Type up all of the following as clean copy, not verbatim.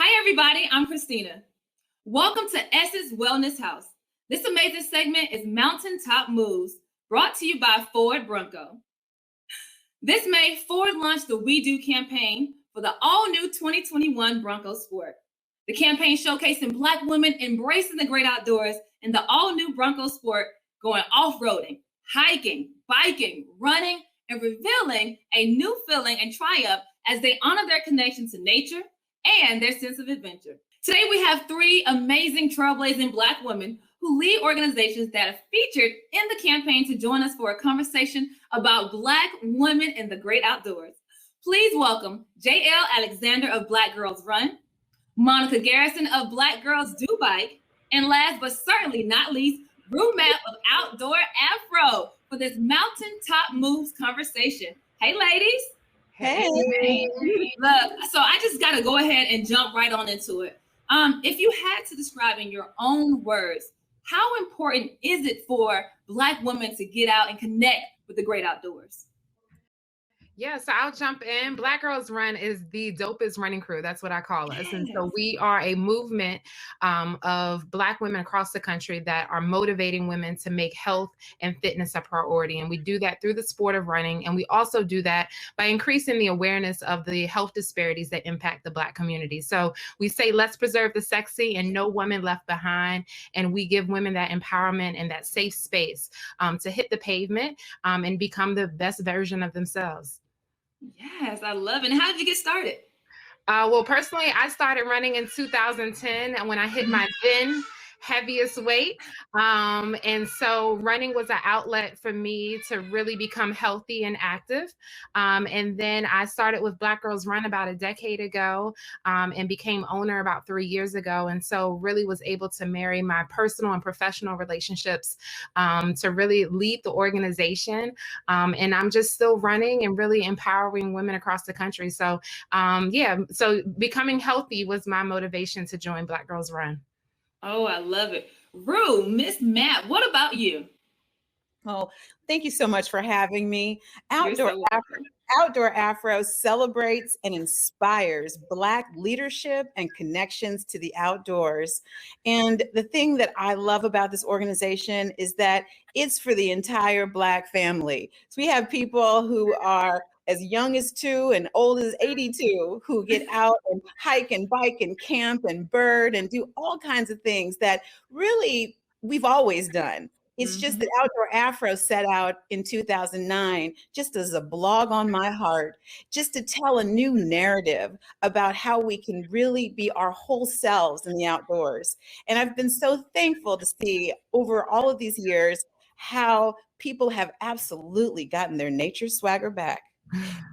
Hi, everybody. I'm Christina. Welcome to S's Wellness House. This amazing segment is Mountaintop Moves, brought to you by Ford Bronco. This May, Ford launched the We Do campaign for the all-new 2021 Bronco Sport. The campaign showcasing Black women embracing the great outdoors in the all-new Bronco Sport, going off-roading, hiking, biking, running, and revealing a new feeling and triumph as they honor their connection to nature and their sense of adventure. Today, we have three amazing trailblazing Black women who lead organizations that are featured in the campaign to join us for a conversation about Black women in the great outdoors. Please welcome J.L. Alexander of Black Girls Run, Monica Garrison of Black Girls Do Bike, and last but certainly not least, Rue Map of Outdoor Afro for this Mountaintop Moves conversation. Hey, ladies. Hey. Look, so I just got to go ahead and jump right on into it. If you had to describe in your own words, how important is it for Black women to get out and connect with the great outdoors? Yeah, so I'll jump in. Black Girls Run is the dopest running crew. That's what I call us. Yes. And so we are a movement of Black women across the country that are motivating women to make health and fitness a priority. And we do that through the sport of running. And we also do that by increasing the awareness of the health disparities that impact the Black community. So we say, let's preserve the sexy and no woman left behind. And we give women that empowerment and that safe space to hit the pavement and become the best version of themselves. Yes, I love it. And how did you get started? Well, personally, I started running in 2010 and when I hit my then heaviest weight. And so running was an outlet for me to really become healthy and active. And then I started with Black Girls Run about a decade ago and became owner about 3 years ago. And so really was able to marry my personal and professional relationships to really lead the organization. And I'm just still running and really empowering women across the country. So so becoming healthy was my motivation to join Black Girls Run. Oh, I love it. Rue, Miss Matt, what about you? Oh, thank you so much for having me. Outdoor Afro celebrates and inspires Black leadership and connections to the outdoors. And the thing that I love about this organization is that it's for the entire Black family. So we have people who are as young as 2 and old as 82 who get out and hike and bike and camp and bird and do all kinds of things that really we've always done. It's just that Outdoor Afro set out in 2009 just as a blog on my heart, just to tell a new narrative about how we can really be our whole selves in the outdoors. And I've been so thankful to see over all of these years how people have absolutely gotten their nature swagger back.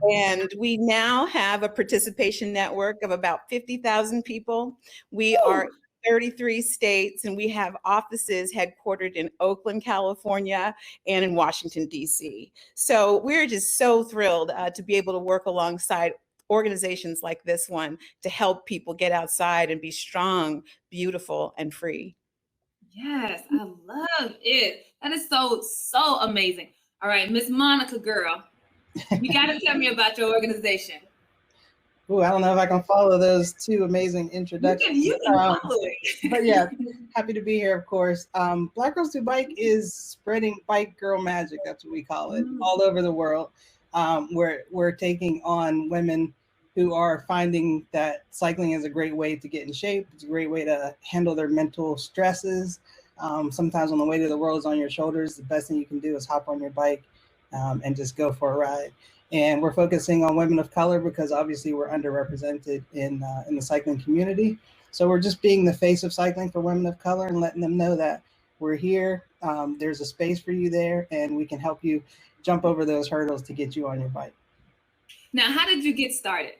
And we now have a participation network of about 50,000 people. We are 33 states, and we have offices headquartered in Oakland, California, and in Washington, D.C. So we're just so thrilled to be able to work alongside organizations like this one to help people get outside and be strong, beautiful, and free. Yes, I love it. That is so amazing. All right, Miss Monica, girl, you got to tell me about your organization. Oh, I don't know if I can follow those two amazing introductions. You can follow it. But yeah, happy to be here, of course. Black Girls Do Bike is spreading bike girl magic, that's what we call it, all over the world. We're taking on women who are finding that cycling is a great way to get in shape. It's a great way to handle their mental stresses. Sometimes when the weight of the world is on your shoulders, the best thing you can do is hop on your bike and just go for a ride. And we're focusing on women of color because obviously we're underrepresented in the cycling community. So we're just being the face of cycling for women of color and letting them know that we're here. There's a space for you there, and we can help you jump over those hurdles to get you on your bike. Now, how did you get started?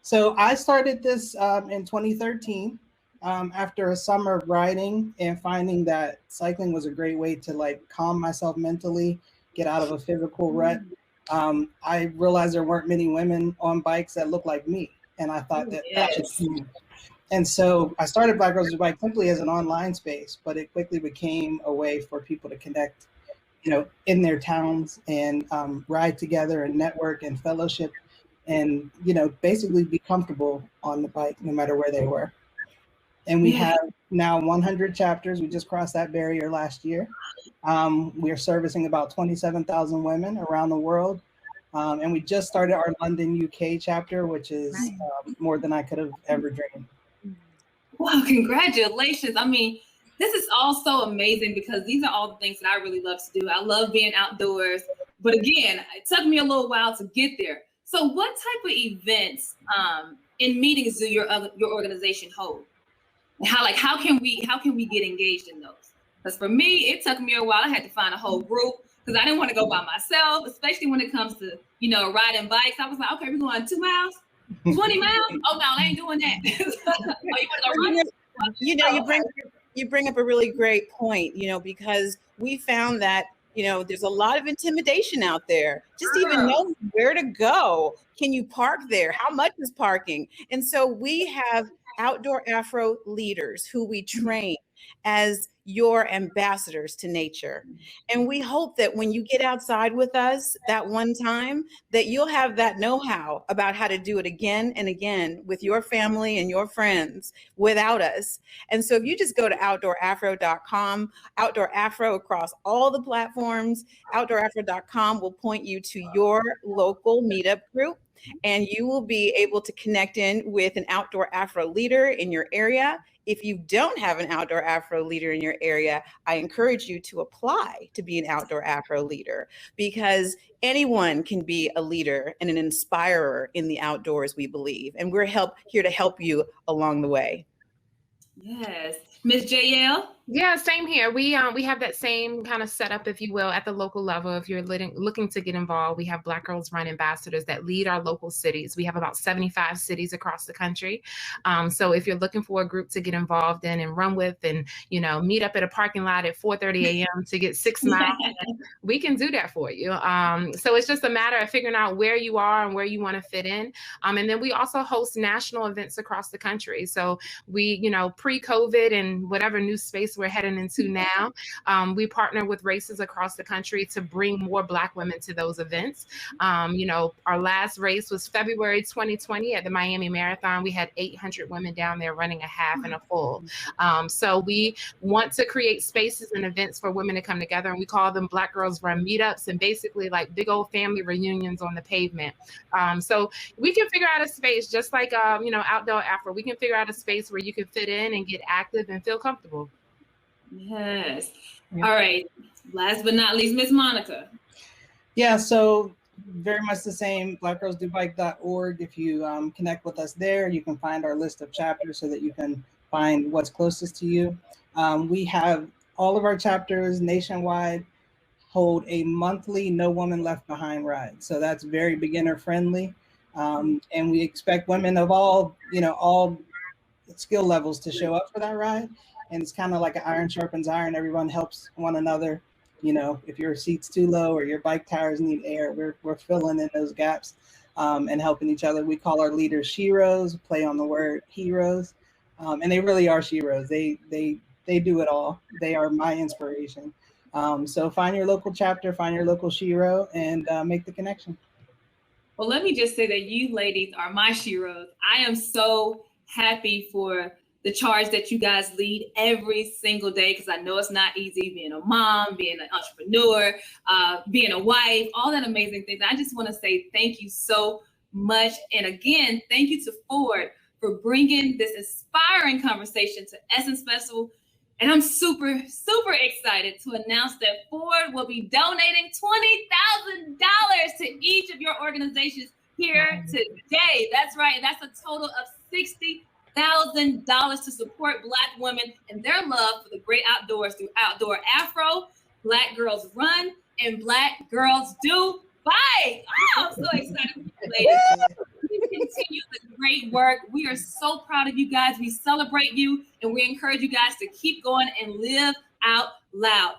So I started this in 2013 after a summer of riding and finding that cycling was a great way to calm myself mentally, get out of a physical rut. I realized there weren't many women on bikes that looked like me. And I thought that was huge. And so I started Black Girls Do Bike simply as an online space, but it quickly became a way for people to connect, in their towns and ride together and network and fellowship and, you know, basically be comfortable on the bike no matter where they were. And we have now 100 chapters. We just crossed that barrier last year. We are servicing about 27,000 women around the world. And we just started our London, UK chapter, which is more than I could have ever dreamed. Wow, congratulations. I mean, this is all so amazing because these are all the things that I really love to do. I love being outdoors. But again, it took me a little while to get there. So what type of events and meetings do your organization hold? How can we get engaged in those? Because for me, it took me a while. I had to find a whole group because I didn't want to go by myself, especially when it comes to, you know, riding bikes. I was like, okay, we're going 2 miles, 20 miles. Oh no, I ain't doing that. Oh, you want to go run? You know, you bring up a really great point, you know, because we found that, you know, there's a lot of intimidation out there. Just even knowing where to go. Can you park there? How much is parking? And so we have Outdoor Afro leaders who we train as your ambassadors to nature. And we hope that when you get outside with us that one time, that you'll have that know-how about how to do it again and again with your family and your friends without us. And so if you just go to outdoorafro.com, Outdoor Afro across all the platforms, outdoorafro.com will point you to your local meetup group. And you will be able to connect in with an Outdoor Afro leader in your area. If you don't have an Outdoor Afro leader in your area, I encourage you to apply to be an Outdoor Afro leader, because anyone can be a leader and an inspirer in the outdoors, we believe. And we're here to help you along the way. Yes. Ms. JL? Yeah, same here. We have that same kind of setup, if you will, at the local level. If you're looking to get involved, we have Black Girls Run ambassadors that lead our local cities. We have about 75 cities across the country. So if you're looking for a group to get involved in and run with, and, you know, meet up at a parking lot at 4:30 a.m. to get 6 miles, we can do that for you. So it's just a matter of figuring out where you are and where you want to fit in. And then we also host national events across the country. So we, you know, pre-COVID and whatever new space we're heading into now, we partner with races across the country to bring more Black women to those events. You know, our last race was February 2020 at the Miami Marathon. We had 800 women down there running a half and a full. So we want to create spaces and events for women to come together, and we call them Black Girls Run meetups, and basically like big old family reunions on the pavement. So we can figure out a space, just like, you know, Outdoor Afro, we can figure out a space where you can fit in and get active and feel comfortable. Yes. All right. Last but not least, Miss Monica. Yeah, so very much the same, blackgirlsdobike.org. If you connect with us there, you can find our list of chapters so that you can find what's closest to you. We have all of our chapters nationwide hold a monthly No Woman Left Behind ride. So that's very beginner friendly. And we expect women of all, you know, all skill levels to show up for that ride. And it's kind of like an iron sharpens iron. Everyone helps one another. You know, if your seat's too low or your bike tires need air, we're filling in those gaps and helping each other. We call our leaders sheroes, play on the word heroes. And they really are sheroes. They do it all. They are my inspiration. So find your local chapter, find your local shero, and make the connection. Well, let me just say that you ladies are my sheroes. I am so happy for the charge that you guys lead every single day, because I know it's not easy being a mom, being an entrepreneur, being a wife, all that amazing things. I just want to say thank you so much. And again, thank you to Ford for bringing this inspiring conversation to Essence Festival. And I'm super, super excited to announce that Ford will be donating $20,000 to each of your organizations here today. That's right. And that's a total of $60,000 to support Black women and their love for the great outdoors through Outdoor Afro, Black Girls Run, and Black Girls Do Bike. Oh, I'm so excited for you ladies. Please continue the great work. We are so proud of you guys. We celebrate you, and we encourage you guys to keep going and live out loud.